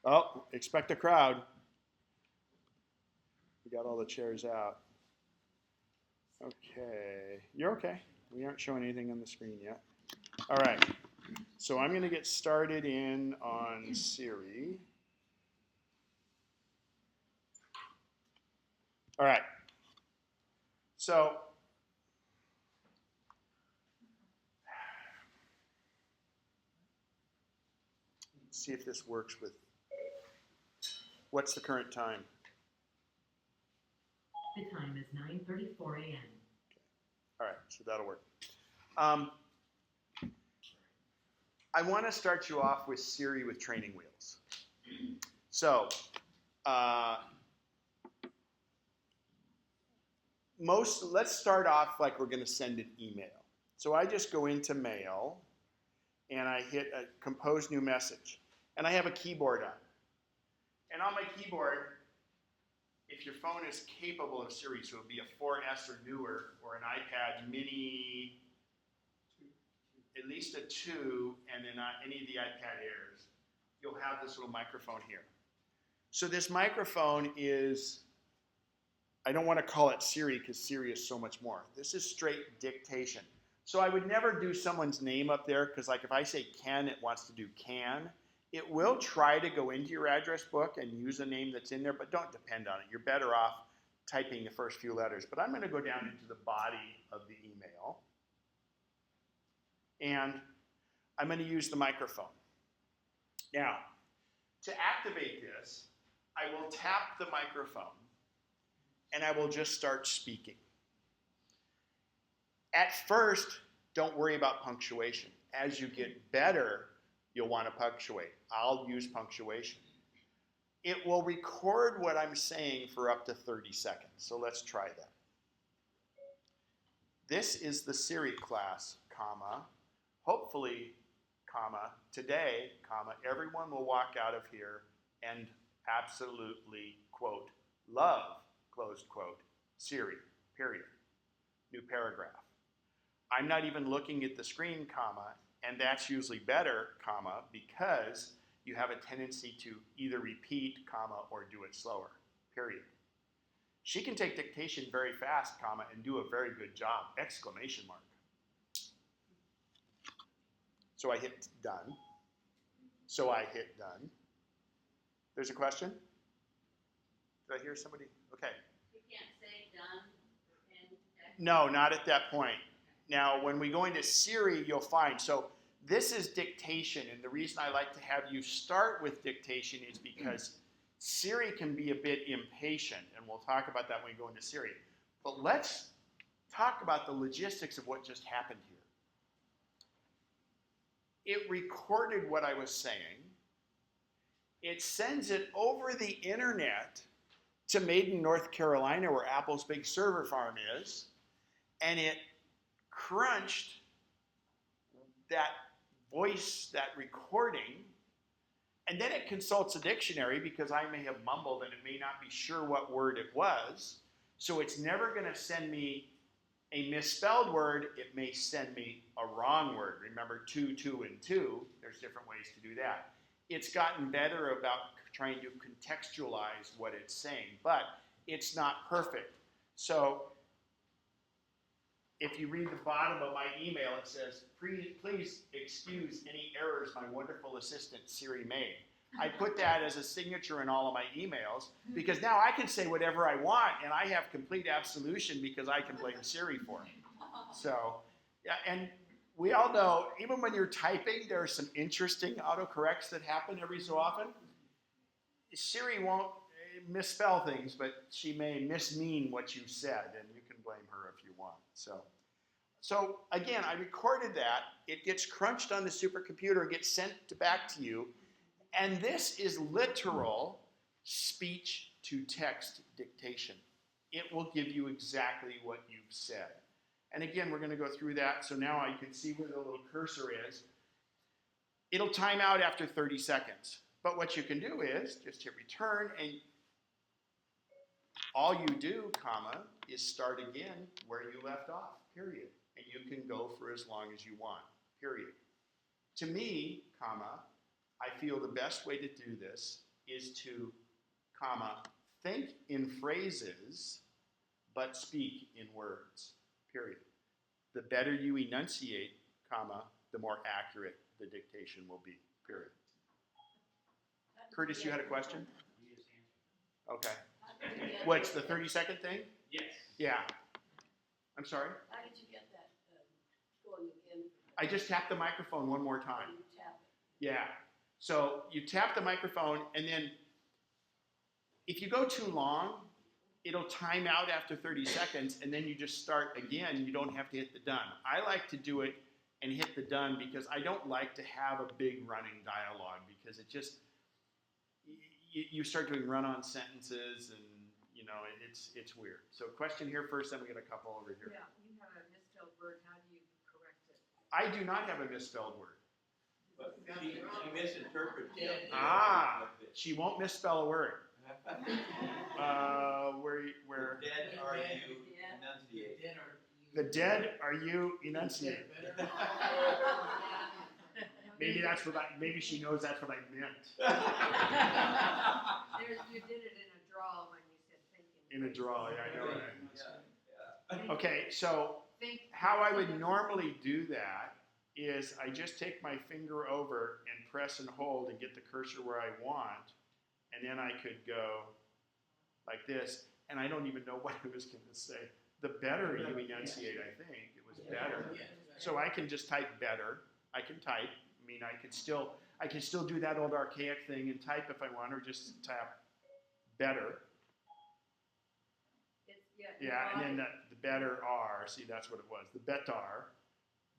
Oh, expect a crowd. We got all the chairs out. Okay, you're okay. We aren't showing anything on the screen yet. All right, so I'm going to get started in on Siri. All right, so see if this works with, what's the current time? The time is 9:34 a.m. All right, so that'll work. I want to start you off with Siri with training wheels. So, let's start off like we're going to send an email. So I just go into Mail, and I hit a compose new message. And I have a keyboard on. And on my keyboard, if your phone is capable of Siri, so it would be a 4S or newer, or an iPad mini, at least a 2, and then any of the iPad Airs, you'll have this little microphone here. So this microphone is, I don't want to call it Siri because Siri is so much more. This is straight dictation. So I would never do someone's name up there because like if I say Ken, it wants to do can. It will try to go into your address book and use a name that's in there, but don't depend on it. You're better off typing the first few letters. But I'm going to go down into the body of the email. And I'm going to use the microphone. Now, to activate this, I will tap the microphone and I will just start speaking. At first, don't worry about punctuation. As you get better, you'll want to punctuate. I'll use punctuation. It will record what I'm saying for up to 30 seconds. So let's try that. This is the Siri class, comma. Hopefully, comma, today, comma, everyone will walk out of here and absolutely, quote, love, closed quote, Siri, period. New paragraph. I'm not even looking at the screen, comma, and that's usually better, comma, because you have a tendency to either repeat, comma, or do it slower, period. She can take dictation very fast, comma, and do a very good job, exclamation mark. So I hit done. So I hit done. There's a question? Did I hear somebody? Okay. You can't say done in text? No, not at that point. Now, when we go into Siri, you'll find, so this is dictation, and the reason I like to have you start with dictation is because Siri can be a bit impatient, and we'll talk about that when we go into Siri. But let's talk about the logistics of what just happened here. It recorded what I was saying. It sends it over the internet to Maiden, North Carolina, where Apple's big server farm is, and it crunched that voice, that recording, and then it consults a dictionary because I may have mumbled and it may not be sure what word it was. So it's never going to send me a misspelled word. It may send me a wrong word. Remember 2, 2, and 2. There's different ways to do that. It's gotten better about trying to contextualize what it's saying, but it's not perfect. So if you read the bottom of my email, it says, please excuse any errors my wonderful assistant Siri made. I put that as a signature in all of my emails because now I can say whatever I want and I have complete absolution because I can blame Siri for it. So, yeah, and we all know, even when you're typing, there are some interesting autocorrects that happen every so often. Siri won't misspell things, but she may mismean what you said, and you can blame her if you want. So again, I recorded that. It gets crunched on the supercomputer, gets sent back to you, and this is literal speech-to-text dictation. It will give you exactly what you've said. And again, we're going to go through that. So now you can see where the little cursor is. It'll time out after 30 seconds. But what you can do is just hit return, and all you do, comma, is start again where you left off, period. And you can go for as long as you want, period. To me, comma, I feel the best way to do this is to, comma, think in phrases, but speak in words, period. The better you enunciate, comma, the more accurate the dictation will be, period. Curtis, you had a question? Okay. What's the 30-second thing? Yes. Yeah. I'm sorry? How did you get that going again? I just tapped the microphone one more How time. do you tap it? Yeah. So you tap the microphone, and then if you go too long, it'll time out after 30 seconds, and then you just start again. You don't have to hit the done. I like to do it and hit the done because I don't like to have a big running dialogue because it just, you start doing run-on sentences, and you know, it's weird. So question here first, then we get a couple over here. Yeah, you have a misspelled word, how do you correct it? I do not have a misspelled word. But she misinterpreted it. Ah, she won't misspell a word. Where Dead are you enunciate. the dead are you enunciate. Maybe that's what maybe she knows that's what I meant. You did it in a draw when you said thinking. In a draw, yeah, I know. Right? Yeah. Okay, so Think. how I would normally do that is I just take my finger over and press and hold and get the cursor where I want, and then I could go like this, and I don't even know what I was going to say. The better you enunciate, I think, it was better. So I can just type better. I can type. I mean, I can still do that old archaic thing and type if I want, or just tap better. Yeah, and then the better are. See, that's what it was. The betar.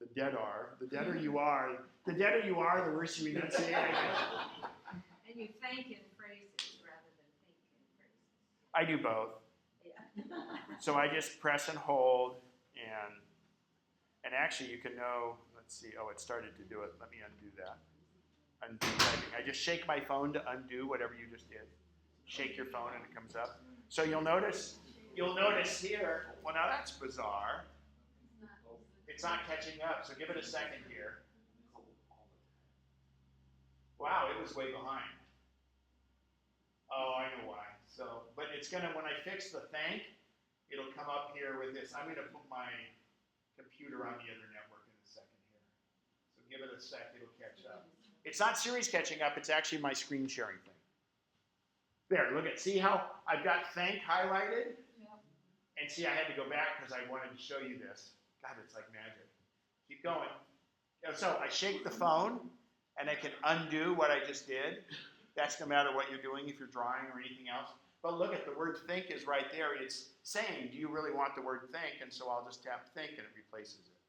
The dead are. The deader you are. The deader you are, the worse you enunciate, I guess. And you think in phrases rather than think in phrases. I do both. Yeah. So I just press and hold, and actually you can know, let's see, oh, it started to do it. Let me undo that. Undo typing. I just shake my phone to undo whatever you just did. Shake your phone and it comes up. So you'll notice here, well now that's bizarre. It's not catching up, so give it a second here. Wow, it was way behind. Oh, I know why. So, but it's gonna, when I fix the thank, it'll come up here with this. I'm gonna put my computer on the other network in a second here. So give it a sec, it'll catch up. It's not Siri's catching up, it's actually my screen sharing thing. There, look at, see how I've got thank highlighted? And see, I had to go back because I wanted to show you this. God, it's like magic. Keep going. So I shake the phone, and I can undo what I just did. That's no matter what you're doing, if you're drawing or anything else. But look at the word think is right there. It's saying, do you really want the word think? And so I'll just tap think, and it replaces it.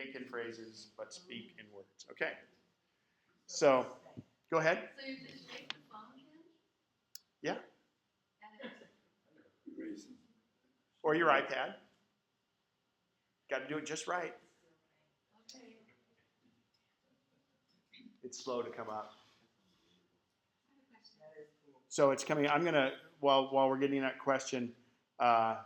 Think in phrases, but speak in words. Okay. So go ahead. So you just shake the phone again? Yeah. And it's Or your iPad. Got to do it just right. okay. It's slow to come up. So it's coming. I'm gonna while we're getting that question, I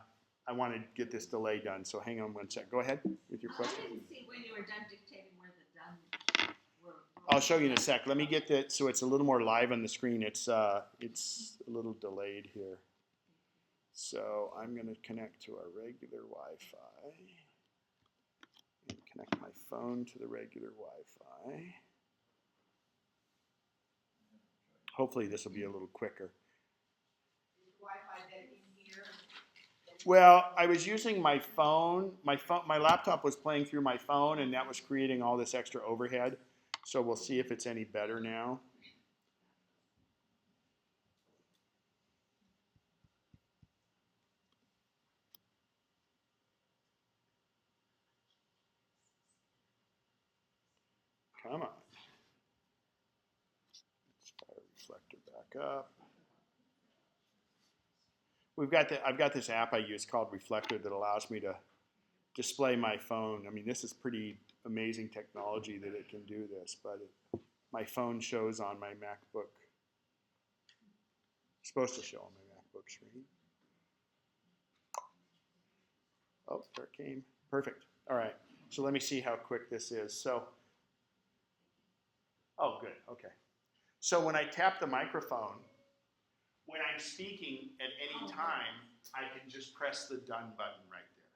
want to get this delay done. So hang on one sec. Go ahead with your question. I didn't see when you were done dictating where the done were. I'll show you in a sec. Let me get that so it's a little more live on the screen. It's a little delayed here. So I'm going to connect to our regular Wi-Fi and connect my phone to the regular Wi-Fi. Hopefully this will be a little quicker. Wi-Fi that in here. Well, I was using my phone. My laptop was playing through my phone, and that was creating all this extra overhead. So we'll see if it's any better now. Come on. Let's fire reflector back up. I've got this app I use called Reflector that allows me to display my phone. I mean, this is pretty amazing technology that it can do this, but my phone shows on my MacBook. It's supposed to show on my MacBook screen. Oh, there it came. Perfect. All right. So let me see how quick this is. So, oh, good. Okay. So when I tap the microphone, when I'm speaking at any time, I can just press the done button right there.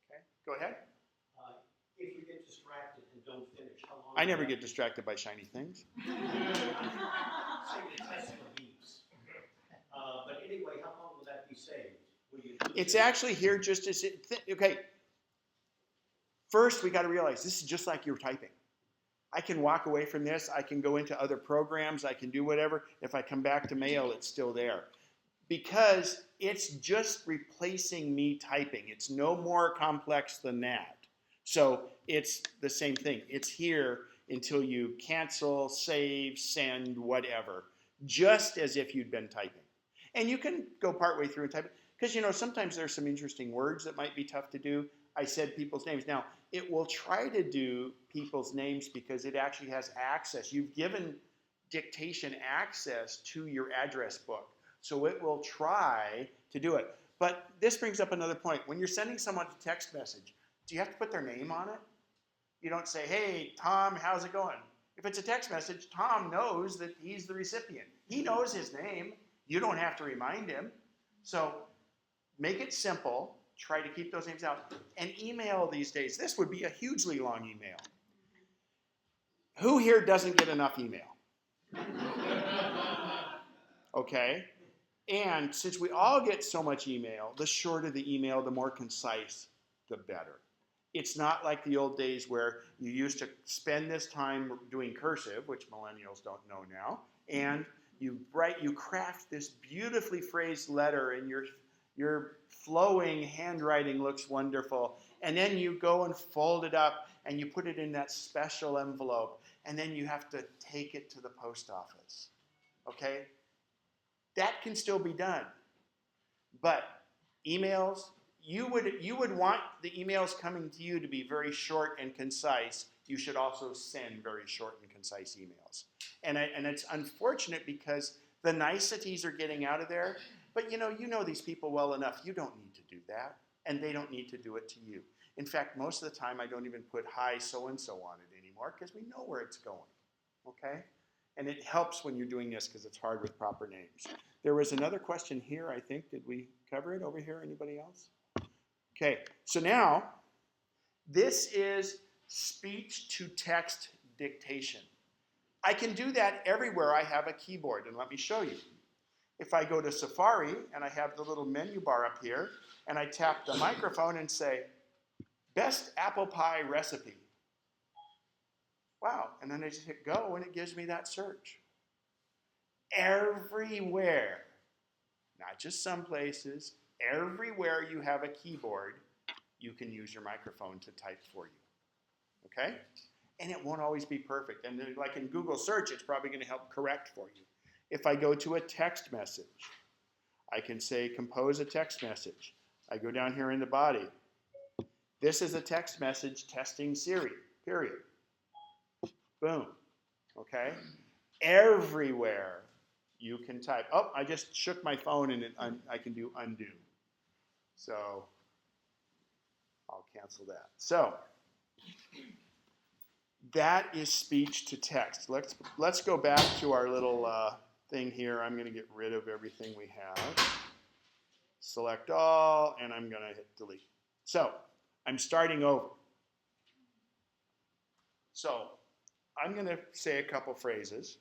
Okay, go ahead. If you get distracted and don't finish, how long? I never get distracted by shiny things. Say the test for beeps. But anyway, how long will that be saved? Will you lose It's it? actually here just as okay. First, we got to realize this is just like you're typing. I can walk away from this. I can go into other programs. I can do whatever. If I come back to mail, it's still there. Because it's just replacing me typing. It's no more complex than that. So it's the same thing. It's here until you cancel, save, send, whatever. Just as if you'd been typing. And you can go partway through and type it. Because, you know, sometimes there's some interesting words that might be tough to do. I said people's names. Now, it will try to do people's names because it actually has access. You've given dictation access to your address book. So it will try to do it. But this brings up another point. When you're sending someone a text message, do you have to put their name on it? You don't say, hey, Tom, how's it going? If it's a text message, Tom knows that he's the recipient. He knows his name. You don't have to remind him. So make it simple. Try to keep those names out. And email these days, this would be a hugely long email. Who here doesn't get enough email? Okay? And since we all get so much email, the shorter the email, the more concise, the better. It's not like the old days where you used to spend this time doing cursive, which millennials don't know now, and you craft this beautifully phrased letter, and your flowing handwriting looks wonderful, and then you go and fold it up, and you put it in that special envelope, and then you have to take it to the post office. Okay? That can still be done. But emails, you would want the emails coming to you to be very short and concise. You should also send very short and concise emails. And it's unfortunate because the niceties are getting out of there. But you know these people well enough. You don't need to do that. And they don't need to do it to you. In fact, most of the time I don't even put hi so-and-so on it anymore because we know where it's going. Okay? And it helps when you're doing this because it's hard with proper names. There was another question here, I think. Did we cover it over here? Anybody else? Okay, so now this is speech-to-text dictation. I can do that everywhere I have a keyboard, and let me show you. If I go to Safari, and I have the little menu bar up here, and I tap the microphone and say, best apple pie recipe. Wow, and then I just hit go, and it gives me that search. Everywhere, not just some places, everywhere you have a keyboard, you can use your microphone to type for you. Okay? And it won't always be perfect. And then, like in Google search, it's probably going to help correct for you. If I go to a text message, I can say compose a text message. I go down here in the body. This is a text message testing Siri, period. Boom. Okay? Everywhere you can type. Oh, I just shook my phone and I can do undo. So I'll cancel that. So that is speech to text. Let's go back to our little thing here. I'm going to get rid of everything we have. Select all, and I'm going to hit delete. So I'm starting over. So I'm going to say a couple phrases.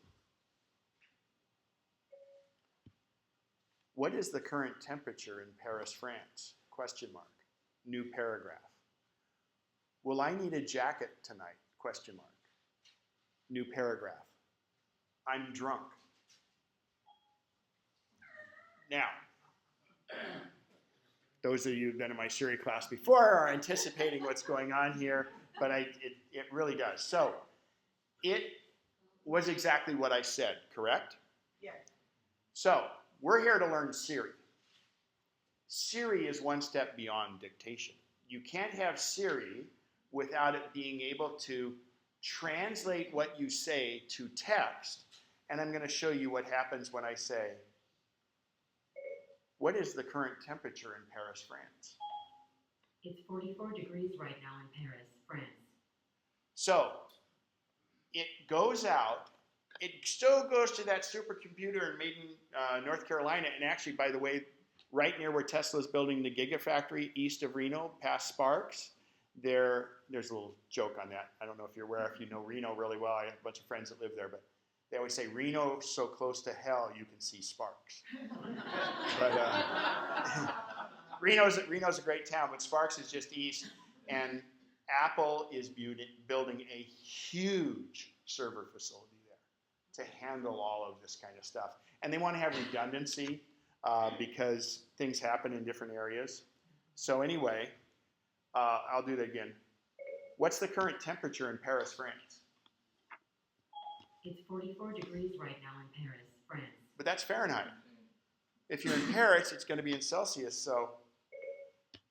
What is the current temperature in Paris, France? Question mark. New paragraph. Will I need a jacket tonight? Question mark. New paragraph. I'm drunk. Now, those of you who've been in my Siri class before are anticipating what's going on here, but it really does. So it was exactly what I said, correct? Yes. So we're here to learn Siri. Siri is one step beyond dictation. You can't have Siri without it being able to translate what you say to text. And I'm going to show you what happens when I say, what is the current temperature in Paris, France? It's 44 degrees right now in Paris, France. So it goes out it still goes to that supercomputer in Maiden, North Carolina. And actually, by the way, right near where Tesla's building the Gigafactory east of Reno, past Sparks, there's a little joke on that. I don't know if you're aware, if you know Reno really well. I have a bunch of friends that live there, but they always say Reno's so close to hell you can see Sparks. But Reno's a great town, but Sparks is just east, and Apple is building a huge server facility there to handle all of this kind of stuff. And they want to have redundancy because things happen in different areas. So anyway, I'll do that again. What's the current temperature in Paris, France? It's 44 degrees right now in Paris, France. But that's Fahrenheit. If you're in Paris, it's going to be in Celsius. So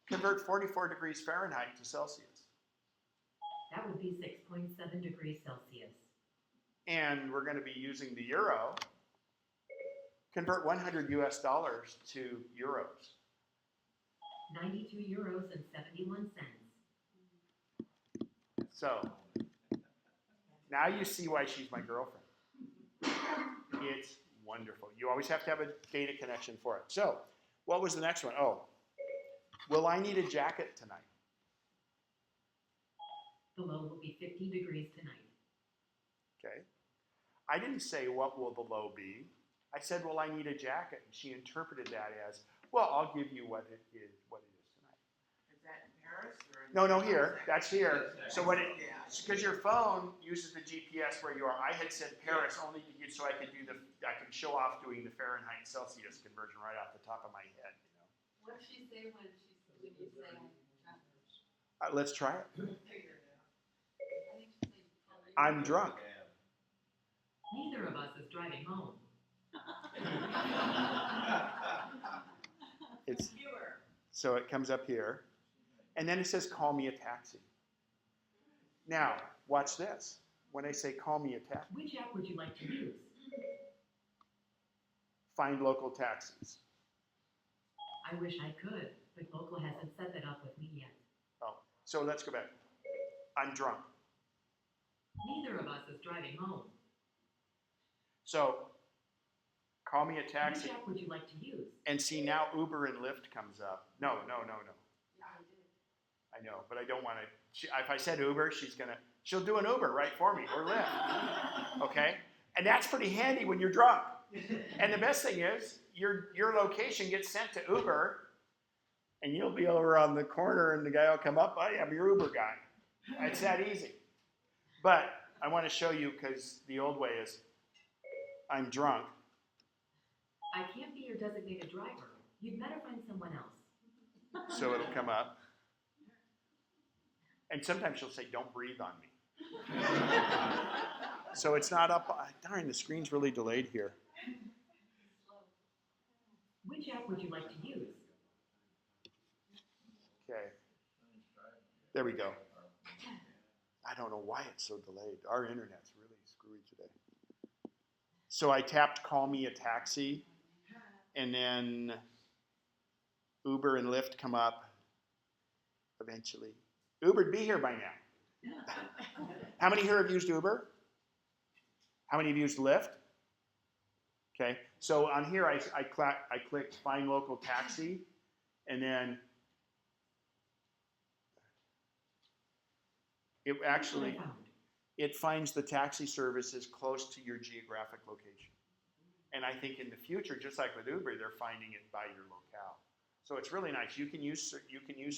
convert 44 degrees Fahrenheit to Celsius. That would be 6.7 degrees Celsius. And we're going to be using the euro. Convert 100 US dollars to euros. 92 euros and 71 cents. So now you see why she's my girlfriend. It's wonderful. You always have to have a data connection for it. So what was the next one? Oh, will I need a jacket tonight? The low will be 50 degrees tonight. Okay. I didn't say what will the low be. I said, will I need a jacket? And she interpreted that as, well, I'll give you what it is tonight. Is that in Paris or? No, here. That's here. So what it, because your phone uses the GPS where you are. I had said Paris only to get so I could I can show off doing the Fahrenheit Celsius conversion right off the top of my head. You know. What does she say when you say Let's try it. I think she said, I'm drunk. Neither of us is driving home. It's so it comes up here, and then it says call me a taxi. Now watch this. When I say call me a taxi, Which app would you like to use? find local taxis. I wish I could, but local hasn't set that up with me yet. Oh, so let's go back. I'm drunk. Neither of us is driving home. So call me a taxi. Which app would you like to use? And see, now Uber and Lyft comes up. No. yeah, I did. I know, but I don't want to. If I said Uber, she'll do an Uber right for me, or Lyft. Okay? And that's pretty handy when you're drunk. And the best thing is, your location gets sent to Uber, and you'll be over on the corner, and the guy will come up. I am your Uber guy. It's that easy. But I want to show you, because the old way is, I'm drunk. I can't be your designated driver. You'd better find someone else. So it'll come up. And sometimes she'll say, don't breathe on me. So it's not up. Darn, the screen's really delayed here. Which app would you like to use? Okay. There we go. I don't know why it's so delayed. Our internet's really screwy today. So I tapped call me a taxi, and then Uber and Lyft come up eventually. Uber'd be here by now. How many here have used Uber? How many have used Lyft? Okay, so on here I clicked find local taxi, and then it finds the taxi services close to your geographic location. And I think in the future, just like with Uber, they're finding it by your locale. So it's really nice. You can use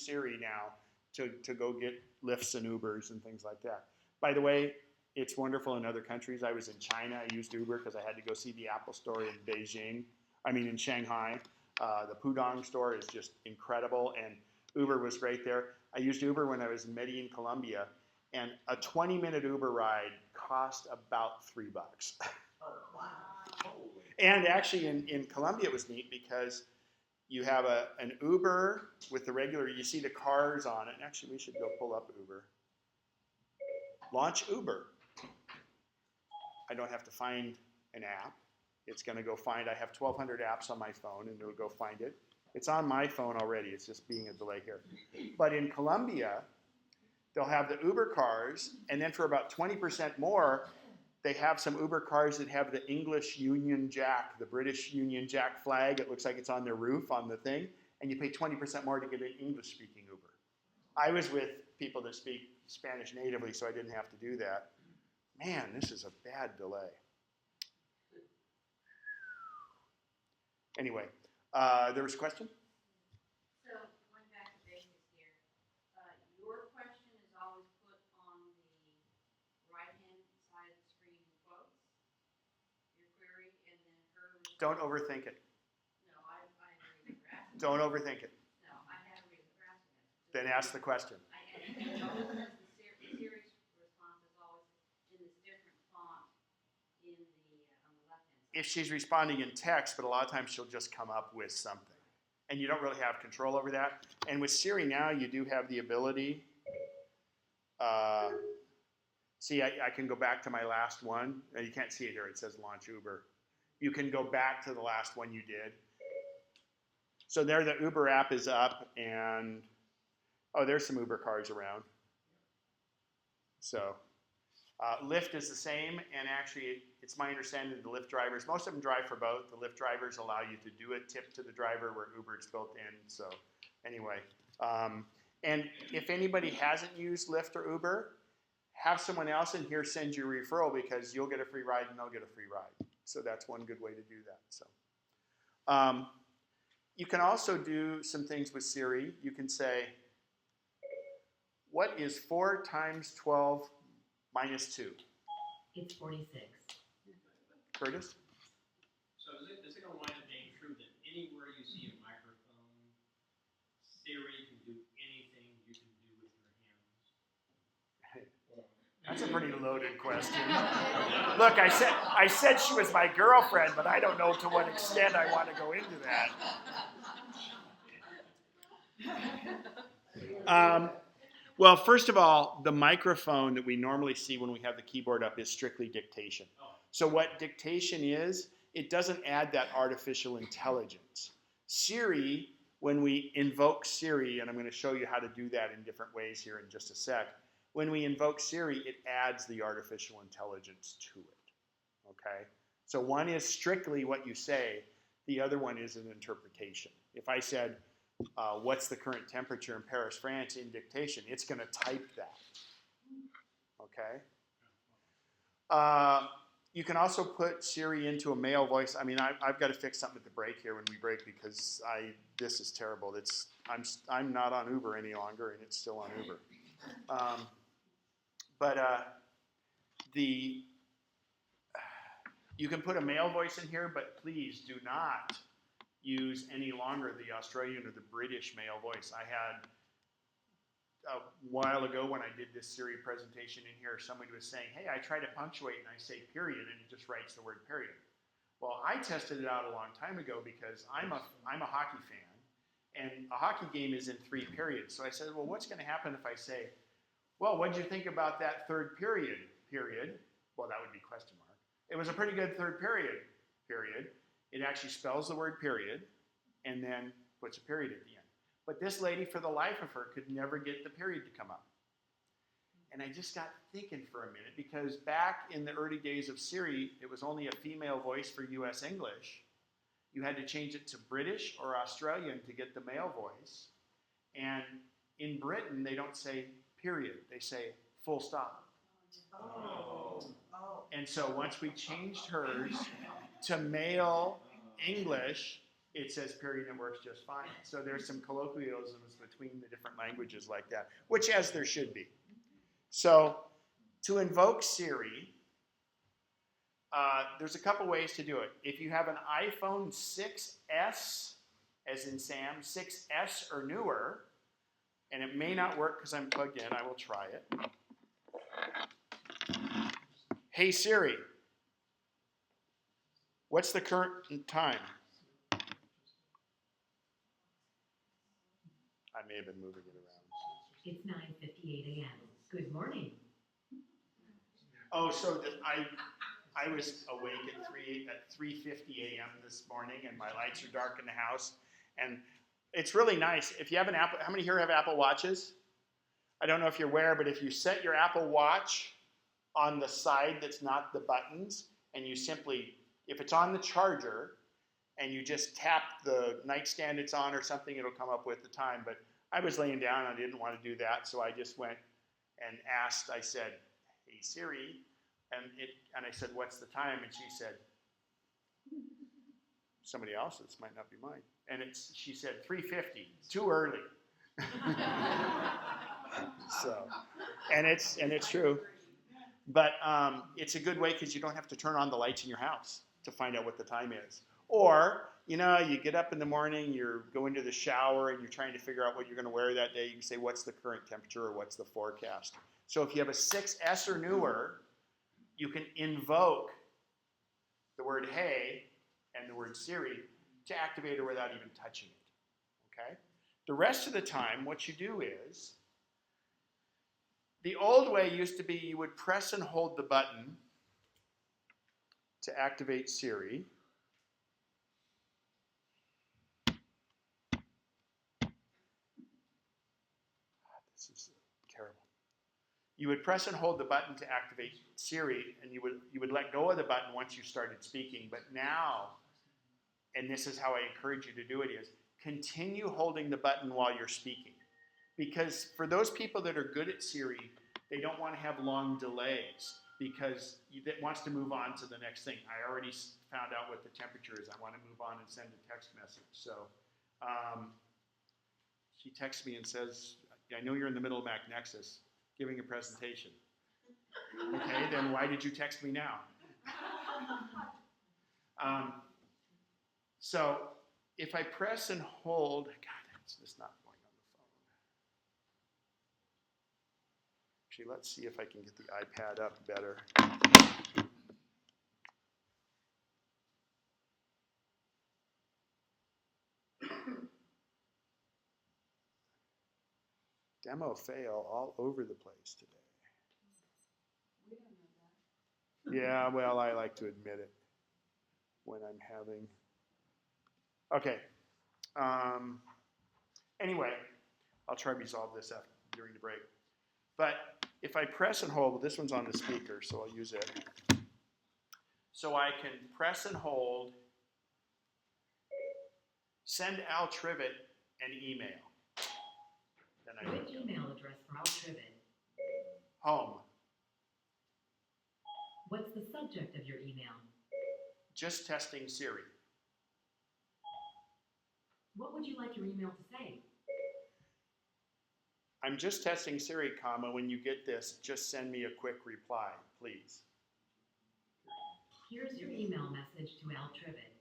Siri now to go get Lyfts and Ubers and things like that. By the way, it's wonderful in other countries. I was in China. I used Uber because I had to go see the Apple store in Shanghai. The Pudong store is just incredible, and Uber was great there. I used Uber when I was in Medellin, Colombia, and a 20-minute Uber ride cost about $3. And actually in Colombia it was neat because you have an Uber with the regular, you see the cars on it. Actually, we should go pull up Uber. Launch Uber. I don't have to find an app. It's going to go find, I have 1,200 apps on my phone, and it'll go find it. It's on my phone already. It's just being a delay here. But in Colombia, they'll have the Uber cars, and then for about 20% more, They have some Uber cars that have the English Union Jack, the British Union Jack flag. It looks like it's on their roof on the thing, and you pay 20% more to get an English-speaking Uber. I was with people that speak Spanish natively, so I didn't have to do that. Man, this is a bad delay. Anyway, there was a question? So, going back to basics here, your question is always put on the right-hand side of the screen in quotes, your query, and then her. Don't overthink it. No, I agree with Brad. Don't overthink it. No, I have agreed with Brad. Then ask the question. The Siri's response is always in this different font on the left-hand side. If she's responding in text, but a lot of times she'll just come up with something. And you don't really have control over that. And with Siri now, you do have the ability. See, I can go back to my last one. You can't see it here. It says launch Uber. You can go back to the last one you did. So there the Uber app is up, and oh, there's some Uber cars around. So Lyft is the same, and actually it's my understanding that the Lyft drivers, most of them drive for both. The Lyft drivers allow you to do a tip to the driver where Uber is built in. So anyway, and if anybody hasn't used Lyft or Uber, have someone else in here send you a referral because you'll get a free ride and they'll get a free ride. So that's one good way to do that. So you can also do some things with Siri. You can say, what is 4 times 12 minus 2? It's 46. Curtis? So is it a line of being true that anywhere you see a microphone, Siri can do anything you can do with your hands? That's a pretty loaded question. Look, I said she was my girlfriend, but I don't know to what extent I want to go into that. Well, first of all, the microphone that we normally see when we have the keyboard up is strictly dictation. So what dictation is, it doesn't add that artificial intelligence. Siri, when we invoke Siri, and I'm going to show you how to do that in different ways here in just a sec, when we invoke Siri, it adds the artificial intelligence to it, okay? So one is strictly what you say, the other one is an interpretation. If I said, what's the current temperature in Paris, France, in dictation, it's going to type that, okay? You can also put Siri into a male voice. I mean, I've got to fix something at the break here when we break because this is terrible. I'm not on Uber any longer, and it's still on Uber. You can put a male voice in here, but please do not use any longer the Australian or the British male voice. I had a while ago when I did this Siri presentation in here, somebody was saying, hey, I try to punctuate and I say period, and it just writes the word period. Well, I tested it out a long time ago because I'm a hockey fan, and a hockey game is in 3 periods. So I said, well, what's going to happen if I say, well, what did you think about that third period? Well, that would be question mark. It was a pretty good third period. It actually spells the word period and then puts a period at the end. But this lady, for the life of her, could never get the period to come up. And I just got thinking for a minute because back in the early days of Siri, it was only a female voice for US English. You had to change it to British or Australian to get the male voice. And in Britain, they don't say period. They say full stop. And so once we changed hers to male English, it says period and it works just fine. So there's some colloquialisms between the different languages like that, which as there should be. So to invoke Siri, there's a couple ways to do it. If you have an iPhone 6S, as in Sam, 6S or newer, and it may not work because I'm plugged in, I will try it. Hey Siri, what's the current time? I may have been moving it around. It's 9:58 a.m. Good morning. Oh, so I was awake at 3:50 a.m. this morning, and my lights are dark in the house. And it's really nice. If you have an Apple, how many here have Apple Watches? I don't know if you're aware, but if you set your Apple Watch on the side that's not the buttons, and you simply, if it's on the charger, and you just tap the nightstand it's on or something, it'll come up with the time. But I was laying down, and I didn't want to do that, so I just went and asked, I said, hey Siri, and I said, what's the time? And she said, somebody else's, might not be mine. And she said 3:50, too early. So, and it's true. But it's a good way because you don't have to turn on the lights in your house to find out what the time is. Or, you get up in the morning, you're going to the shower, and you're trying to figure out what you're going to wear that day. You can say, what's the current temperature or what's the forecast? So if you have a 6S or newer, you can invoke the word hey and the word Siri to activate her without even touching it. Okay? The rest of the time, what you do is, the old way used to be you would press and hold the button to activate Siri. This is terrible. You would press and hold the button to activate Siri, and you would let go of the button once you started speaking. But now, and this is how I encourage you to do it, is continue holding the button while you're speaking. Because for those people that are good at Siri, they don't want to have long delays because it wants to move on to the next thing. I already found out what the temperature is. I want to move on and send a text message. So she texts me and says, I know you're in the middle of Mac Nexus giving a presentation. Okay, then why did you text me now? So if I press and hold, God, it's just not going on the phone. Actually, let's see if I can get the iPad up better. Demo fail all over the place today. We don't know that. Yeah, well, I like to admit it when I'm having. Okay. Anyway, I'll try to resolve this during the break. But if I press and hold, well, this one's on the speaker, so I'll use it. So I can press and hold, send Al Trivet an email. Then I Which email address for Al Trivet? home. What's the subject of your email? Just testing Siri. What would you like your email to say? I'm just testing Siri, comma, when you get this, just send me a quick reply, please. Here's your email message to Al Trivet.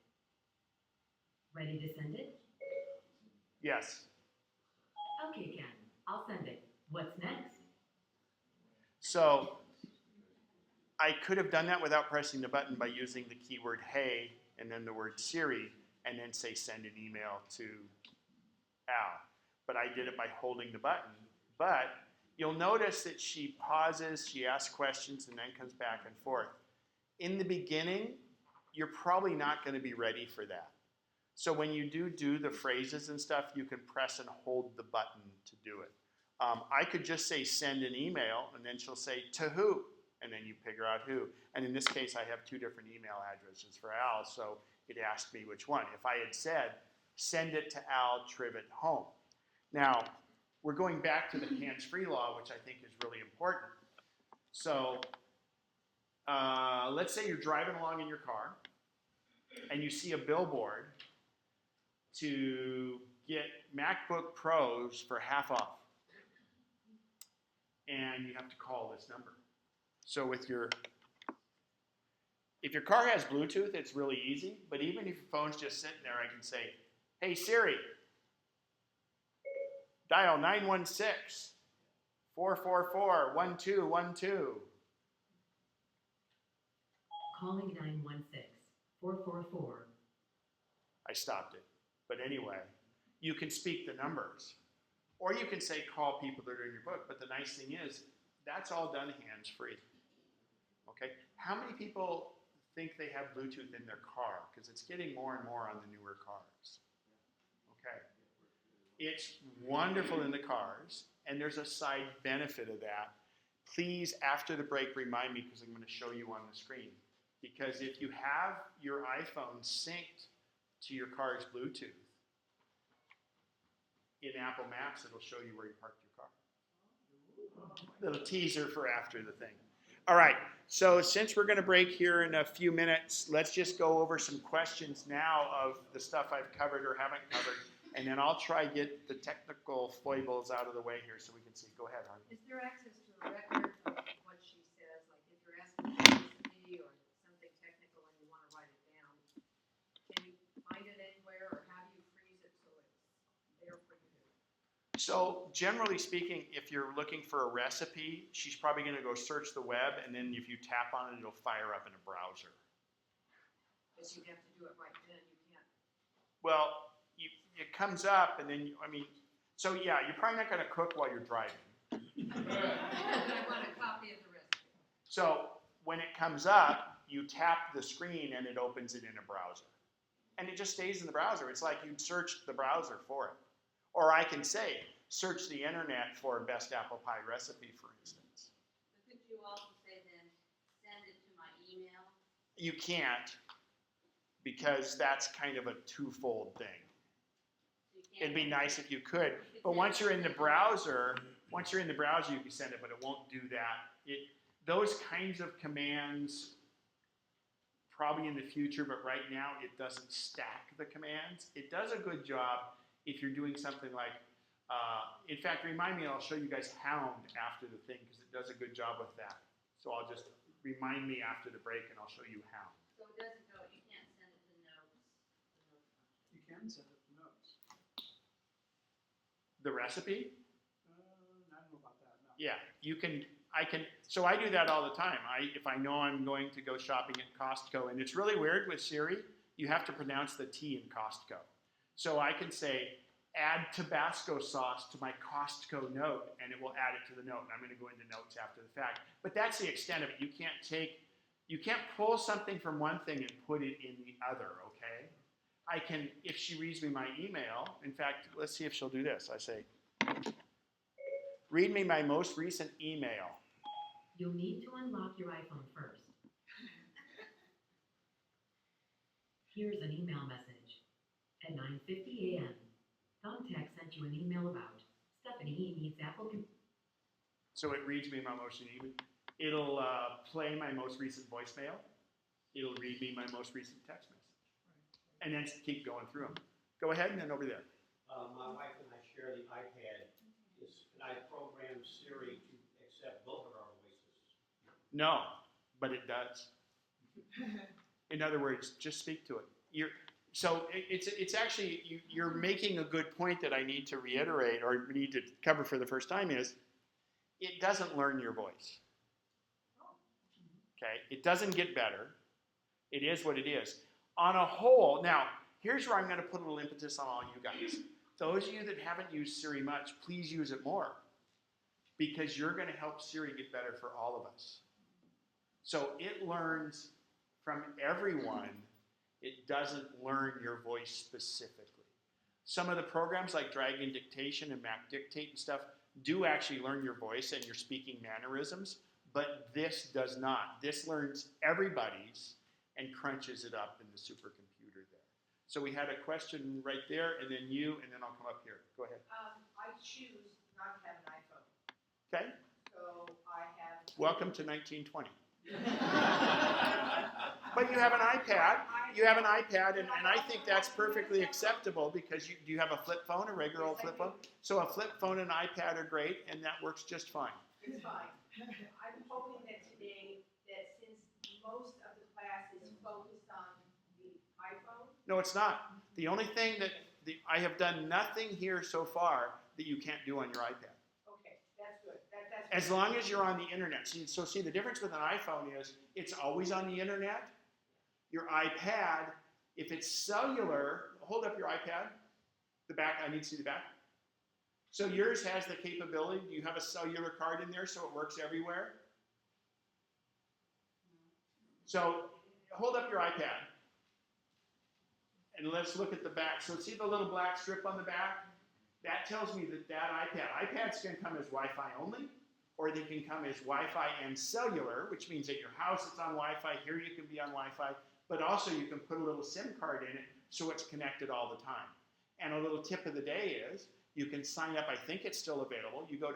Ready to send it? Yes. Okay, Ken, I'll send it. What's next? So I could have done that without pressing the button by using the keyword hey and then the word Siri and then say send an email to Al. But I did it by holding the button. But you'll notice that she pauses, she asks questions, and then comes back and forth. In the beginning, you're probably not going to be ready for that. So when you do the phrases and stuff, you can press and hold the button to do it. I could just say send an email, and then she'll say to who? And then you figure out who. And in this case, I have 2 different email addresses for Al, so it asked me which one. If I had said, send it to Al Trivet home. Now, we're going back to the hands-free law, which I think is really important. So let's say you're driving along in your car, and you see a billboard to get MacBook Pros for half off. And you have to call this number. So if your car has Bluetooth, it's really easy. But even if your phone's just sitting there, I can say, hey Siri, dial 916-444-1212. Calling 916-444. I stopped it. But anyway, you can speak the numbers. Or you can say call people that are in your book. But the nice thing is, that's all done hands-free. Okay? How many people think they have Bluetooth in their car? Because it's getting more and more on the newer cars. Okay? It's wonderful in the cars, and there's a side benefit of that. please, after the break, remind me because I'm going to show you on the screen. Because if you have your iPhone synced to your car's Bluetooth, in Apple Maps, it'll show you where you parked your car. Little teaser for after the thing. All right, so since we're going to break here in a few minutes, let's just go over some questions now of the stuff I've covered or haven't covered, and then I'll try to get the technical foibles out of the way here so we can see. Go ahead, Harvey. Is there access to a record of what she says? Like if you're asking for a recipe or something technical and you want to write it down, can you find it anywhere or how do you freeze it so it's there for you to? So generally speaking, if you're looking for a recipe, she's probably going to go search the web, and then if you tap on it, it'll fire up in a browser. But you have to do it right then, you can't. Well, it comes up, and then, so yeah, you're probably not going to cook while you're driving. I want a copy of the recipe. So when it comes up, you tap the screen, and it opens it in a browser. And it just stays in the browser. It's like you'd search the browser for it. Or I can say, search the internet for best apple pie recipe, for instance. But could you also say then, send it to my email? You can't, because that's kind of a twofold thing. So you can't- It'd be nice if you could, but once you're in the browser, you can send it, but it won't do that. Those kinds of commands, probably in the future, but right now it doesn't stack the commands. It does a good job if you're doing something like, in fact, remind me, and I'll show you guys Hound after the thing, because it does a good job with that. So I'll just remind me after the break, and I'll show you Hound. So it doesn't go, you can't send it to notes, the notes function. You can send it to notes. The recipe? I don't know about that, no. Yeah, so I do that all the time. If I know I'm going to go shopping at Costco, and it's really weird with Siri, you have to pronounce the T in Costco. So I can say, add Tabasco sauce to my Costco note, and it will add it to the note. And I'm going to go into notes after the fact. But that's the extent of it. You can't pull something from one thing and put it in the other, okay? I can, if she reads me my email, in fact, let's see if she'll do this. I say, read me my most recent email. You'll need to unlock your iPhone first. Here's an email message. At 9:50 a.m., Contact sent you an email about Stephanie E. needs Apple. So it reads me my most recent email. It'll play my most recent voicemail. It'll read me my most recent text message. And then keep going through them. Go ahead and then over there. My wife and I share the iPad. Can I program Siri to accept both of our voices? No, but it does. In other words, just speak to it. So it's actually, you're making a good point that I need to reiterate or need to cover for the first time is, it doesn't learn your voice. Okay, it doesn't get better. It is what it is. On a whole, now, here's where I'm going to put a little impetus on all you guys. Those of you that haven't used Siri much, please use it more. Because you're going to help Siri get better for all of us. So it learns from everyone. It doesn't learn your voice specifically. Some of the programs like Dragon Dictation and Mac Dictate and stuff do actually learn your voice and your speaking mannerisms, but this does not. This learns everybody's and crunches it up in the supercomputer there. So we had a question right there, and then you, and then I'll come up here. Go ahead. I choose not to have an iPhone, Okay? so I have. Welcome to 1920. But you have an iPad. You have an iPad, and I think that's perfectly acceptable because do you have a flip phone, a regular old flip phone? So a flip phone and iPad are great, and that works just fine. It's fine. I'm hoping that today, that since most of the class is focused on the iPhone. No, it's not. The only thing that I have done nothing here so far that you can't do on your iPad. Okay, that's good. That's As long as you're on the internet. So see, the difference with an iPhone is it's always on the internet. Your iPad, if it's cellular, hold up your iPad. The back, I need to see the back. So yours has the capability. Do you have a cellular card in there so it works everywhere? So hold up your iPad. And let's look at the back. So see the little black strip on the back? That tells me that iPads can come as Wi-Fi only, or they can come as Wi-Fi and cellular, which means at your house it's on Wi-Fi, here you can be on Wi-Fi, but also you can put a little SIM card in it so it's connected all the time. And a little tip of the day is you can sign up, I think it's still available, you go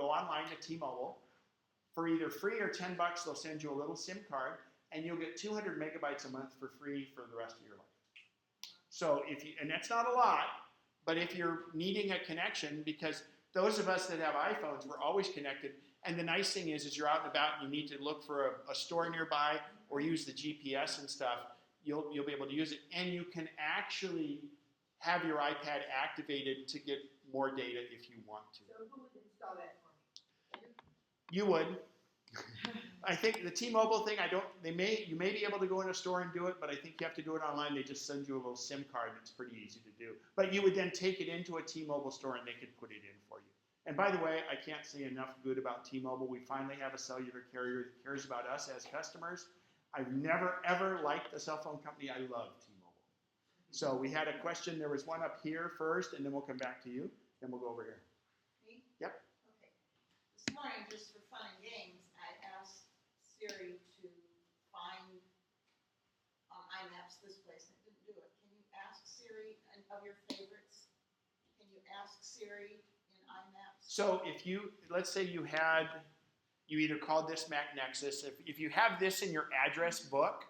online to T-Mobile, for either free or $10, they'll send you a little SIM card, and you'll get 200 megabytes a month for free for the rest of your life. So and that's not a lot, but if you're needing a connection, because those of us that have iPhones, we're always connected. And the nice thing is you're out and about and you need to look for a store nearby or use the GPS and stuff, you'll be able to use it. And you can actually have your iPad activated to get more data if you want to. So who would install that for me? You would. I think the T-Mobile thing, you may be able to go in a store and do it, but I think you have to do it online. They just send you a little SIM card that's pretty easy to do. But you would then take it into a T-Mobile store and they could put it in for you. And by the way, I can't say enough good about T-Mobile. We finally have a cellular carrier that cares about us as customers. I've never, ever liked a cell phone company. I love T-Mobile. So we had a question. There was one up here first, and then we'll come back to you. Then we'll go over here. Me? Yep. Okay. This morning, just for fun and games, I asked Siri to find on iMaps this place, and it didn't do it. Can you ask Siri of your favorites? Can you ask Siri in iMaps? So let's say you either called this Mac Nexus, if you have this in your address book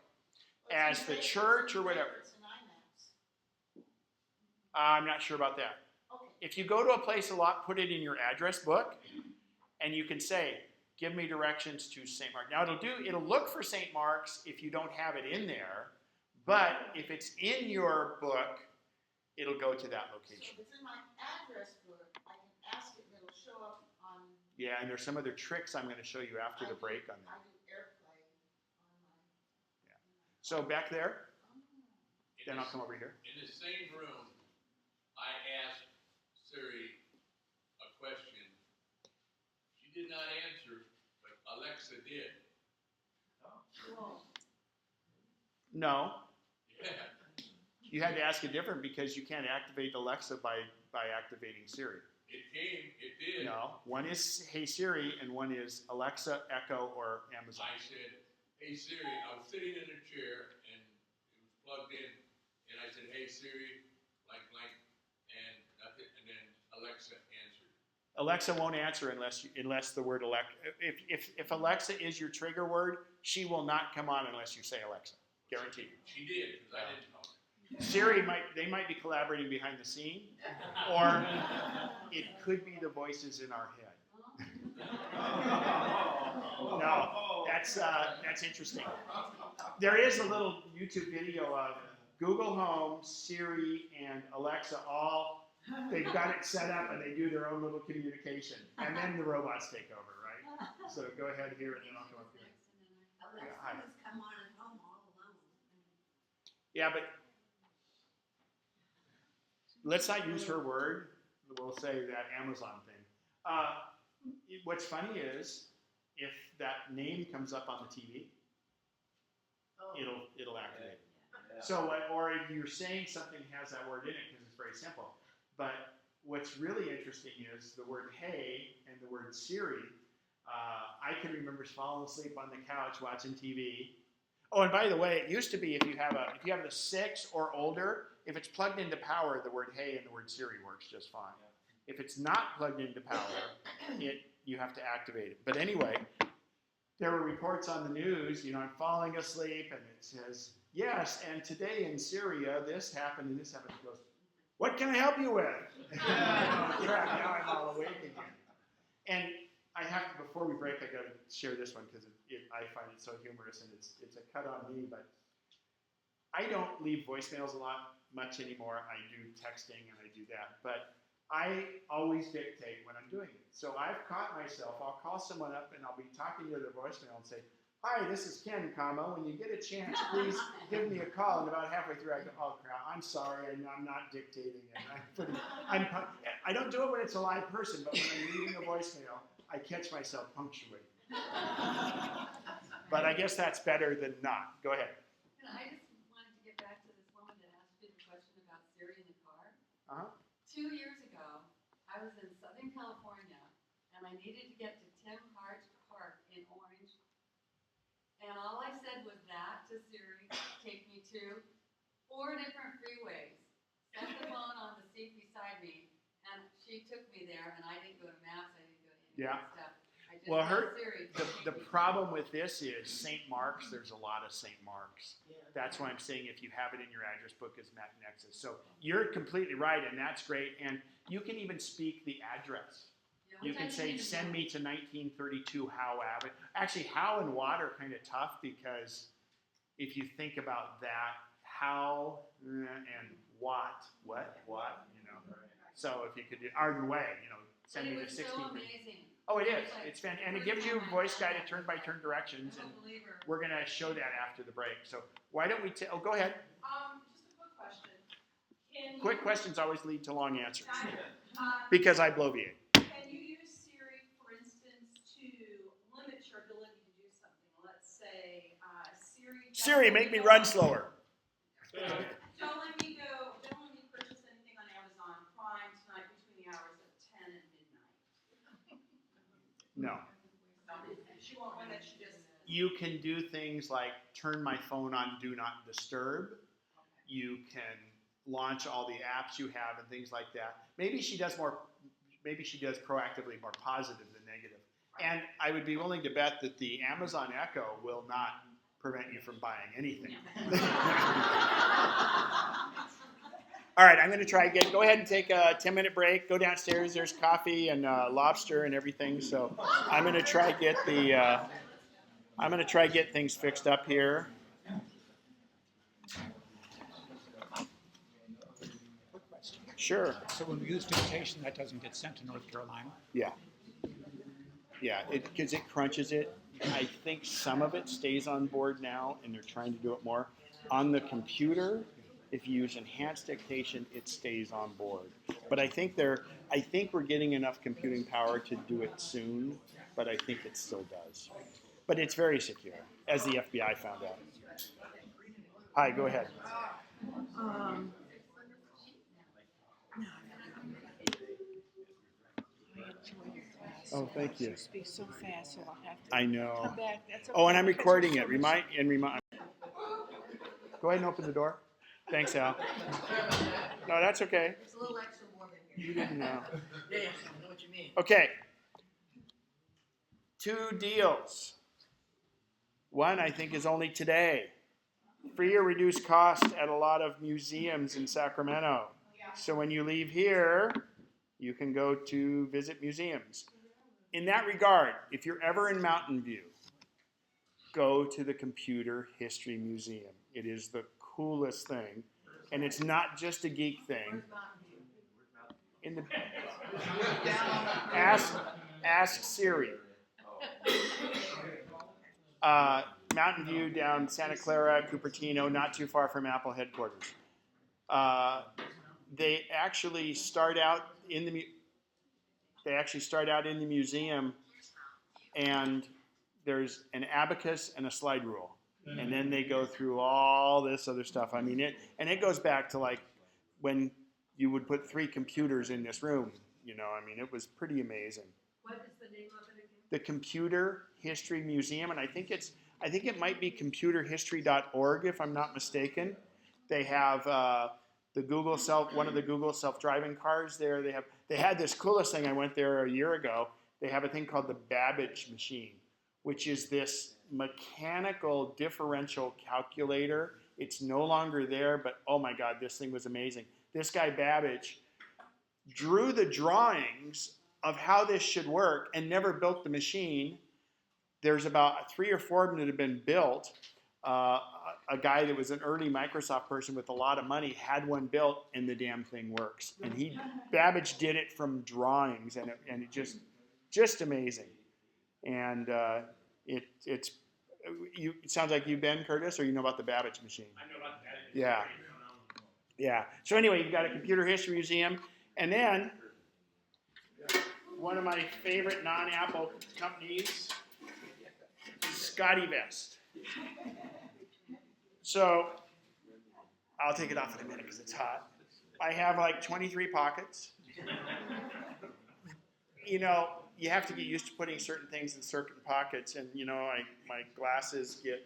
as the church or whatever. I'm not sure about that. Okay. If you go to a place a lot, put it in your address book, and you can say, give me directions to St. Mark. Now it'll look for St. Mark's if you don't have it in there, but if it's in your book, it'll go to that location. So if it's in my address book, I can ask it and it'll show up on. Yeah, and there's some other tricks I'm going to show you after the break on I that. do AirPlay on my. Yeah. So back there, then I'll come over here. In the same room, I asked Siri a question. She did not answer, but Alexa did. No, Yeah. you had to ask it different because you can't activate Alexa by activating Siri. It did. No, one is Hey Siri and one is Alexa, Echo, or Amazon. I said, hey Siri, I was sitting in a chair and it was plugged in, and I said, hey Siri, blank, and nothing, and then Alexa answered. Alexa won't answer unless the word Alexa. If Alexa is your trigger word, she will not come on unless you say Alexa. Guaranteed. She did, because I didn't know. Siri might be collaborating behind the scene, or it could be the voices in our head. No, that's interesting. There is a little YouTube video of Google Home, Siri, and Alexa they've got it set up and they do their own little communication. And then the robots take over, right? So go ahead here and then I'll come up here. Alexa has come on at home all alone. Yeah, but let's not use her word. We'll say that Amazon thing. What's funny is if that name comes up on the TV, it'll activate. So, or if you're saying something has that word in it, because it's very simple. But what's really interesting is the word hey and the word Siri. I can remember falling asleep on the couch watching TV. Oh, and by the way, it used to be if you have the 6 or older, if it's plugged into power, the word hey and the word Siri works just fine. If it's not plugged into power, you have to activate it. But anyway, there were reports on the news, I'm falling asleep and it says, yes, and today in Syria, this happened and this happened. It goes, what can I help you with? Now I'm all awake again. And I have to, before we break, I got to share this one because I find it so humorous and it's a cut on me, but I don't leave voicemails much anymore. I do texting and I do that, but I always dictate when I'm doing it. So I've caught myself, I'll call someone up and I'll be talking to their voicemail and say, hi, this is Ken, when you get a chance, please give me a call. And about halfway through, I go, oh crap, I'm sorry, I'm not dictating it. I don't do it when it's a live person, but when I'm leaving a voicemail, I catch myself punctuating. But I guess that's better than not. Go ahead. I just wanted to get back to this woman that asked you the question about Siri in the car. Uh-huh. 2 years ago, I was in Southern California, and I needed to get to Tim And all I said was that to Siri, take me to 4 different freeways. Set the phone on the seat beside me, and she took me there, and I didn't go to maps, I didn't go to any of that stuff. I just Well, asked Siri to the take me. problem with this is St. Mark's, there's a lot of St. Mark's. That's why I'm saying if you have it in your address book as Mac Nexus. So you're completely right, and that's great. And you can even speak the address. Yeah, You which I can say, didn't even send know. me to 1932 Howe Avenue. Actually, Howe and Watt are kind of tough because if you think about that, Howe and Watt, what, you know. So if you could do Arden Way, you know, send me But to it was 16. so amazing. Oh, it is. Like, It's fantastic. And it the gives first you time I voice-guided had turn-by-turn directions. I And don't believe her. we're going to show that after the break. So why don't we oh, go ahead. Just a quick question. Can Quick you, questions always lead to long answers. uh, Because I bloviate. can you use Siri, for instance, to limit your ability to do something? Let's say, Siri, make me run slower. Don't let me purchase anything on Amazon Prime tonight between the hours of 10 and midnight. No. She won't limit, she just. You can do things like turn my phone on Do Not Disturb. You can launch all the apps you have and things like that. Maybe she does proactively more positive than negative. And I would be willing to bet that the Amazon Echo will not prevent you from buying anything. All right, I'm going to try again. Go ahead and take a 10-minute break. Go downstairs. There's coffee and lobster and everything. So I'm going to try get things fixed up here. Sure. So when we use dictation, that doesn't get sent to North Carolina? Yeah. Yeah, because it crunches it. I think some of it stays on board now, and they're trying to do it more. On the computer, if you use enhanced dictation, it stays on board. But I think we're getting enough computing power to do it soon, but I think it still does. But it's very secure, as the FBI found out. Hi, go ahead. Oh, thank you. You speak so fast, so I'll have to I know. come back. That's Oh, and okay, I'm because recording you're it. so Remind. Go ahead and open the door. Thanks, Al. No, that's okay. It's a little extra more than here. You didn't know. Yeah, I know what you mean. Okay. 2 deals. One, I think, is only today. Free or reduced cost at a lot of museums in Sacramento. So when you leave here, you can go to visit museums. In that regard, if you're ever in Mountain View, go to the Computer History Museum. It is the coolest thing. And it's not just a geek thing. In the ask Siri. Mountain View down Santa Clara, Cupertino, not too far from Apple headquarters. They actually start out in the museum, and there's an abacus and a slide rule, and then they go through all this other stuff. I mean, it goes back to like when you would put 3 computers in this room. You know, I mean, it was pretty amazing. What is the name of it again? The Computer History Museum, and I think it might be computerhistory.org if I'm not mistaken. They have one of the Google self-driving cars there. They had this coolest thing. I went there a year ago. They have a thing called the Babbage machine, which is this mechanical differential calculator. It's no longer there, but oh my God, this thing was amazing. This guy Babbage drew the drawings of how this should work and never built the machine. There's about 3 or 4 of them that have been built. A guy that was an early Microsoft person with a lot of money had one built, and the damn thing works. And Babbage did it from drawings, and it just amazing. And it sounds like you've been, Curtis, or you know about the Babbage machine? I know about that. Yeah. Yeah. So anyway, you've got a Computer History Museum, and then one of my favorite non-Apple companies, Scotty Vest. So I'll take it off in a minute because it's hot. I have like 23 pockets. You know, you have to get used to putting certain things in certain pockets, and my glasses get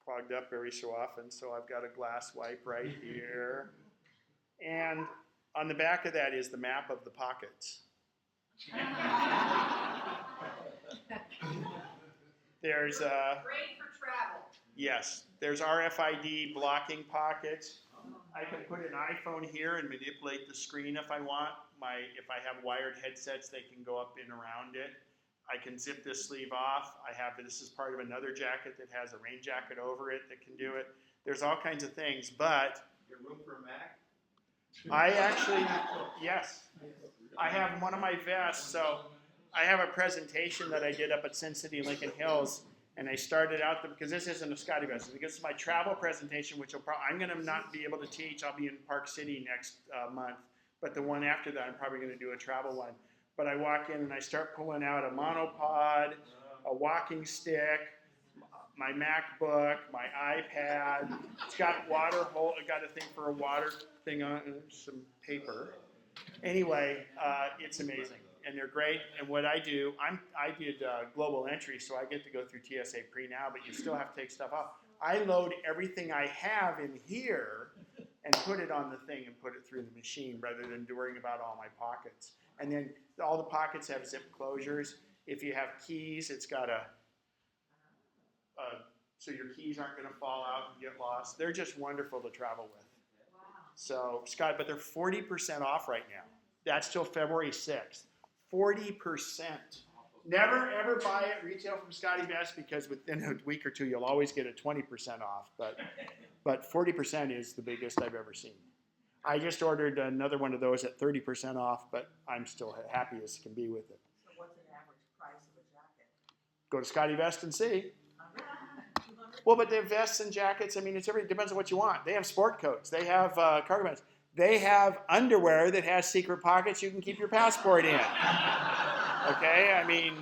clogged up every so often, so I've got a glass wipe right here. And on the back of that is the map of the pockets. There's Great for travel. yes, there's RFID blocking pockets. I can put an iPhone here and manipulate the screen if I want. If I have wired headsets, they can go up and around it. I can zip this sleeve off. This is part of another jacket that has a rain jacket over it that can do it. There's all kinds of things, but Your room for a Mac? I actually, yes, I have one of my vests. So I have a presentation that I did up at Sin City Lincoln Hills, and I started out because this isn't a Scotty vest. This is my travel presentation, which I'm going to not be able to teach. I'll be in Park City next month, but the one after that, I'm probably going to do a travel one. But I walk in and I start pulling out a monopod, a walking stick, my MacBook, my iPad. It's got water hole. It got a thing for a water thing on some paper. Anyway, it's amazing, and they're great. And what I do, I did global entry, so I get to go through TSA pre now, but you still have to take stuff off. I load everything I have in here and put it on the thing and put it through the machine rather than worrying about all my pockets. And then all the pockets have zip closures. If you have keys, it's got so your keys aren't going to fall out and get lost. They're just wonderful to travel with. Wow. So, Scott, but they're 40% off right now. That's till February 6th. 40%. Never, ever buy it retail from Scotty Vest because within a week or two, you'll always get a 20% off. But 40% is the biggest I've ever seen. I just ordered another one of those at 30% off, but I'm still happy as can be with it. So what's an average price of a jacket? Go to Scotty Vest and see. 200? Well, but they have vests and jackets. I mean, it depends on what you want. They have sport coats. They have cargo pants. They have underwear that has secret pockets you can keep your passport in. Okay, I mean,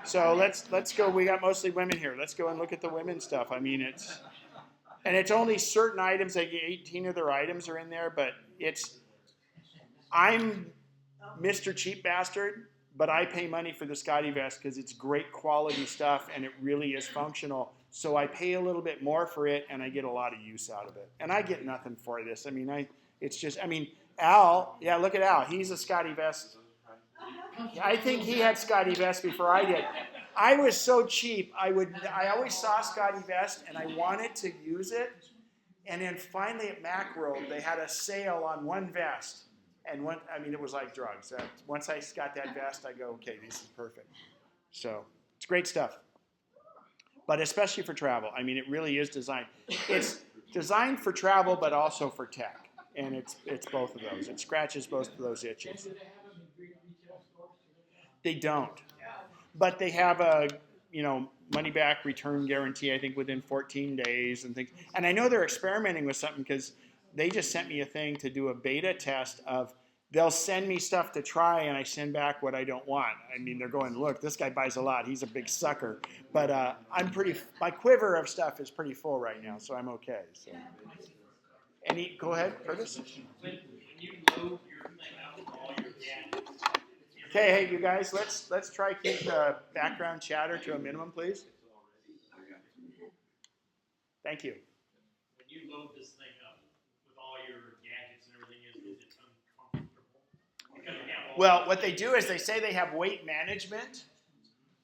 so let's go. We got mostly women here. Let's go and look at the women's stuff. I mean, it's only certain items. Like 18 of their items are in there, but I'm Mr. Cheap Bastard, but I pay money for the Scotty Vest because it's great quality stuff and it really is functional. So I pay a little bit more for it and I get a lot of use out of it. And I get nothing for this. I mean, Al, yeah, look at Al. He's a Scotty Vest. I think he had Scotty Vest before I did. I was so cheap. I always saw Scotty Vest and I wanted to use it. And then finally at Macworld, they had a sale on one vest. And it was like drugs. Once I got that vest, I go, okay, this is perfect. So it's great stuff. But especially for travel. I mean, it really is designed. It's designed for travel, but also for tech. And it's both of those. It scratches both of those itches. They don't. But they have a, money back return guarantee, I think, within 14 days and things. And I know they're experimenting with something because they just sent me a thing to do a beta test of, they'll send me stuff to try and I send back what I don't want. I mean, they're going, look, this guy buys a lot. He's a big sucker. But my quiver of stuff is pretty full right now, so I'm okay. So. Go ahead, Curtis. When you load your thing up with all your gadgets. Okay, hey, you guys, let's try keep the background chatter to a minimum, please. Thank you. When you load this thing up with all your gadgets and everything, is it uncomfortable? Because you have all Well, what they do is they say they have weight management,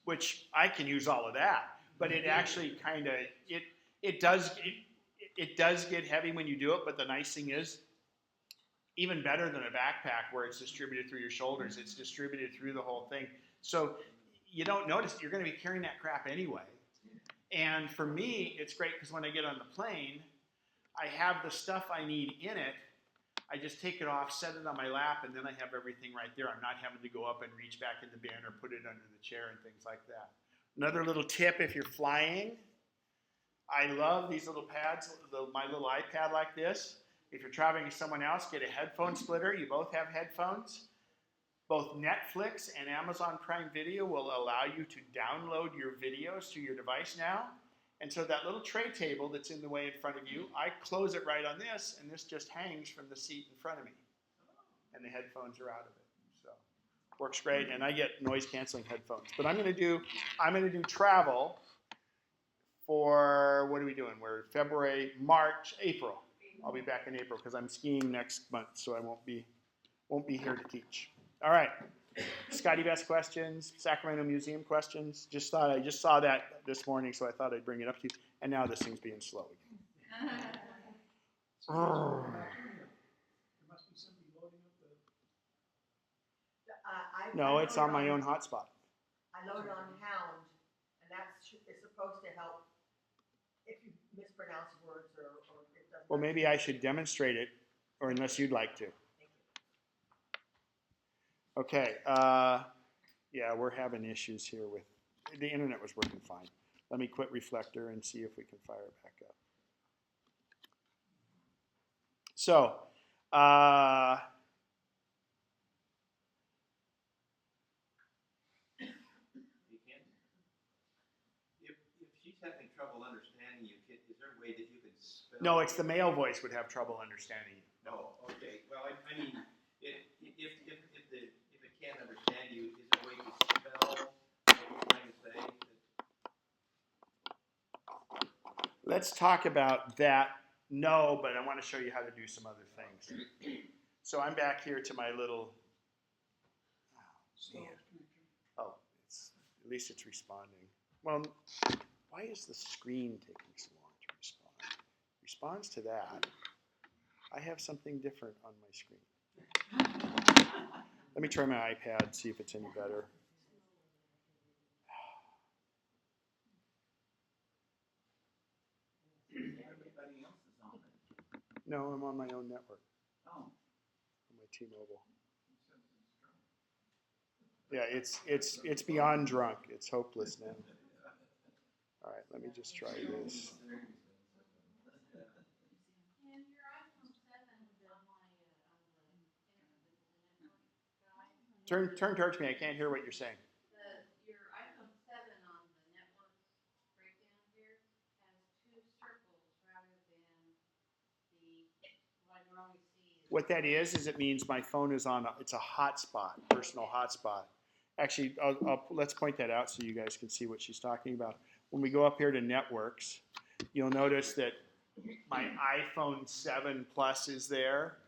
which I can use all of that, but it actually kind of it does get heavy when you do it. But the nice thing is, even better than a backpack where it's distributed through your shoulders, it's distributed through the whole thing. So you don't notice you're going to be carrying that crap anyway. And for me, it's great because when I get on the plane, I have the stuff I need in it. I just take it off, set it on my lap, and then I have everything right there. I'm not having to go up and reach back in the bin or put it under the chair and things like that. Another little tip if you're flying, I love these little pads, my little iPad like this. If you're traveling with someone else, get a headphone splitter. You both have headphones. Both Netflix and Amazon Prime Video will allow you to download your videos to your device now. And so that little tray table that's in the way in front of you, I close it right on this, and this just hangs from the seat in front of me. And the headphones are out of it. So Works great, and I get noise canceling headphones. But I'm gonna do travel for, what are we doing? We're February, March, April. I'll be back in April because I'm skiing next month, so I won't be here to teach. All right. Scotty Best questions, Sacramento Museum questions. I just saw that this morning, so I thought I'd bring it up to you. And now this thing's being slow again. There must be somebody loading up the. No, it's on my own hotspot. I loaded on Hound, and it's supposed to help if you mispronounce words or it doesn't. Well, maybe I should demonstrate it, or unless you'd like to. Okay. Yeah, we're having issues here with the internet was working fine. Let me quit Reflector and see if we can fire it back up. So, If she's having trouble understanding you, is there a way that you could spell? no, it's the male voice would have trouble understanding you. Oh, okay. Well, I mean, if it can't understand you, is there a way to spell what you're trying to say? Let's talk about that. No, but I want to show you how to do some other things. So I'm back here to my little. Oh, man. Oh, at least it's responding. Well, why is the screen taking so long to respond? Responds to that. I have something different on my screen. Let me try my iPad, see if it's any better. Everybody else is on it. No, I'm on my own network. Oh. On my T-Mobile. Yeah, it's beyond drunk. It's hopeless now. All right, let me just try this. And your iPhone 7 is on my, Turn towards me. I can't hear what you're saying. Your iPhone 7 on the network breakdown here has two circles rather than what I normally see. What that is it means my phone is on. It's a hotspot, personal hotspot. Actually, let's point that out so you guys can see what she's talking about. When we go up here to networks, you'll notice that my iPhone 7 Plus is there,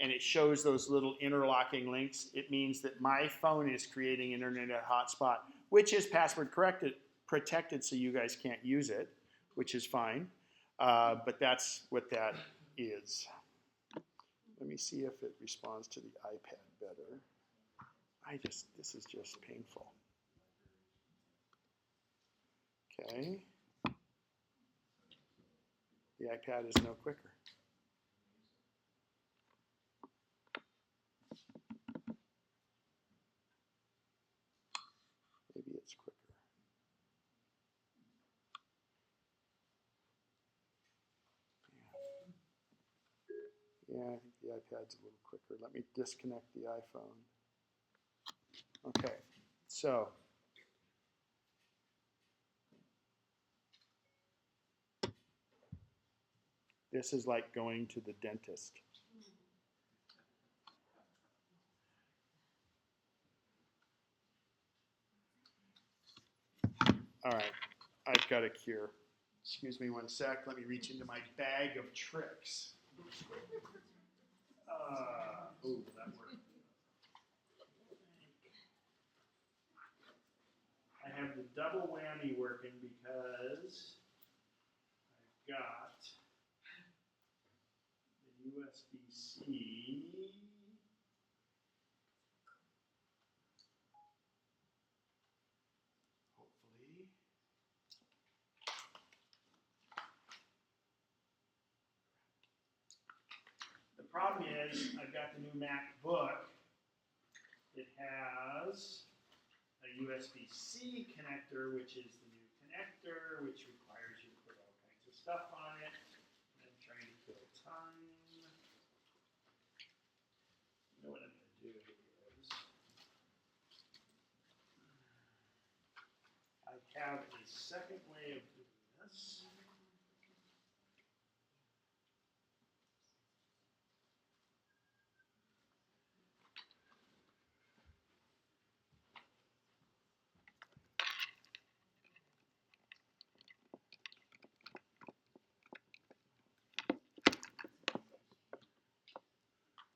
and it shows those little interlocking links. It means that my phone is creating an internet hotspot, which is password protected, so you guys can't use it, which is fine. But that's what that is. Let me see if it responds to the iPad better. This is just painful. Okay. The iPad is no quicker. Maybe it's quicker. Yeah, I think the iPad's a little quicker. Let me disconnect the iPhone. Okay, so. This is like going to the dentist. All right, I've got a cure. Excuse me one sec. Let me reach into my bag of tricks. Ooh, that worked. I have the double whammy working because I've got the USB-C. Hopefully. The problem is I've got the new MacBook. It has a USB-C connector, which is the new connector, which requires you to put all kinds of stuff on it. And I'm trying to kill time. You know what I'm going to do is I have a second way of doing this.